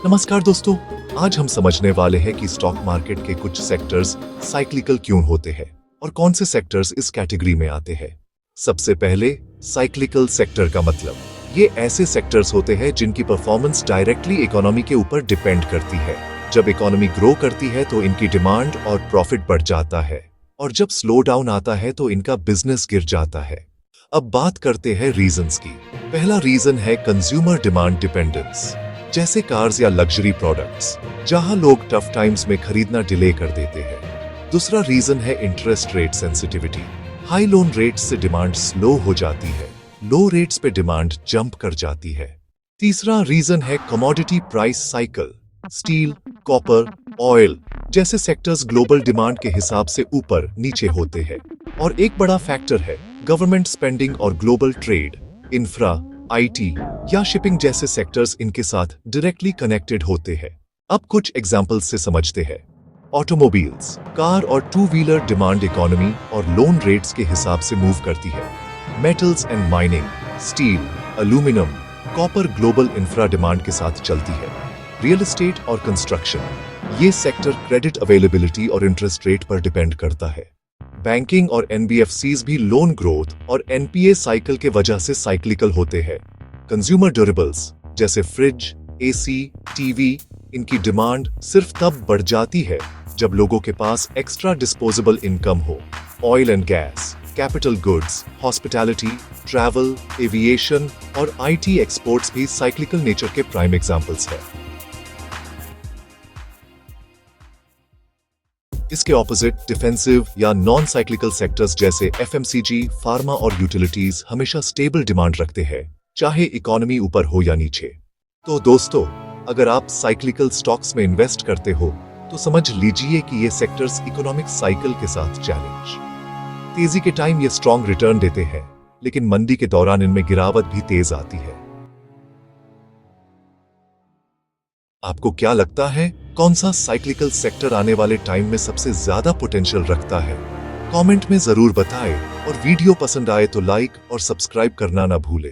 नमस्कार दोस्तों, आज हम समझने वाले हैं कि स्टॉक मार्केट के कुछ सेक्टर्स साइक्लिकल क्यों होते हैं और कौन से सेक्टर्स इस कैटेगरी में आते हैं। सबसे पहले साइक्लिकल सेक्टर का मतलब, ये ऐसे सेक्टर्स होते हैं जिनकी परफॉर्मेंस डायरेक्टली इकोनॉमी के ऊपर डिपेंड करती है। जब इकोनॉमी ग्रो करती है तो इनकी डिमांड और प्रॉफिट बढ़ जाता है, और जब स्लो डाउन आता है तो इनका बिजनेस गिर जाता है। अब बात करते हैं रीजंस की। पहला रीजन है कंज्यूमर डिमांड डिपेंडेंस, जैसे कार्स या लग्जरी प्रोडक्ट्स, जहां लोग टफ टाइम्स में खरीदना डिले कर देते हैं। दूसरा रीजन है interest rate sensitivity, high loan rates से डिमांड स्लो हो जाती है, लो रेट्स पे डिमांड जंप कर जाती है। तीसरा रीजन है commodity price cycle, steel, copper, oil जैसे सेक्टर्स ग्लोबल डिमांड के हिसाब से ऊपर नीचे होते हैं। और एक बड़ा फैक्टर है गवर्नमेंट स्पेंडिंग और ग्लोबल ट्रेड, इंफ्रा, आईटी या शिपिंग जैसे सेक्टर्स इनके साथ डायरेक्टली कनेक्टेड होते हैं। अब कुछ एग्जांपल्स से समझते हैं। ऑटोमोबाइल्स, कार और टू व्हीलर डिमांड इकोनॉमी और लोन रेट्स के हिसाब से मूव करती है। Metals and mining, steel, aluminium, copper global infra demand के साथ चलती है। रियल एस्टेट और कंस्ट्रक्शन, ये सेक्टर क्रेडिट अवेलेबिलिटी और इंटरेस्ट रेट पर डिपेंड करता है। बैंकिंग और एनबीएफसीज भी लोन ग्रोथ और एनपीए साइकिल के वजह से साइक्लिकल होते हैं। कंज्यूमर ड्यूरेबल्स जैसे फ्रिज, एसी, टीवी, इनकी डिमांड सिर्फ तब बढ़ जाती है जब लोगों के पास एक्स्ट्रा डिस्पोजेबल इनकम हो। Oil and gas, capital goods, hospitality, travel, aviation और आईटी एक्सपोर्ट्स भी साइक्लिकल नेचर के प्राइम एग्जांपल्स हैं। इसके ऑपोजिट डिफेंसिव या नॉन साइक्लिकल सेक्टर्स जैसे एफएमसीजी, फार्मा और यूटिलिटीज हमेशा स्टेबल डिमांड रखते हैं, चाहे इकोनॉमी ऊपर हो या नीचे। तो दोस्तों, अगर आप साइक्लिकल स्टॉक्स में इन्वेस्ट करते हो तो समझ लीजिए कि ये सेक्टर्स इकोनॉमिक साइकिल के साथ चैलेंज। तेजी के टाइम ये स्ट्रॉन्ग रिटर्न देते हैं, लेकिन मंदी के दौरान इनमें गिरावट भी तेज आती है। आपको क्या लगता है, कौन सा साइक्लिकल सेक्टर आने वाले टाइम में सबसे ज्यादा पोटेंशियल रखता है? कमेंट में जरूर बताएं और वीडियो पसंद आए तो लाइक और सब्सक्राइब करना ना भूलें।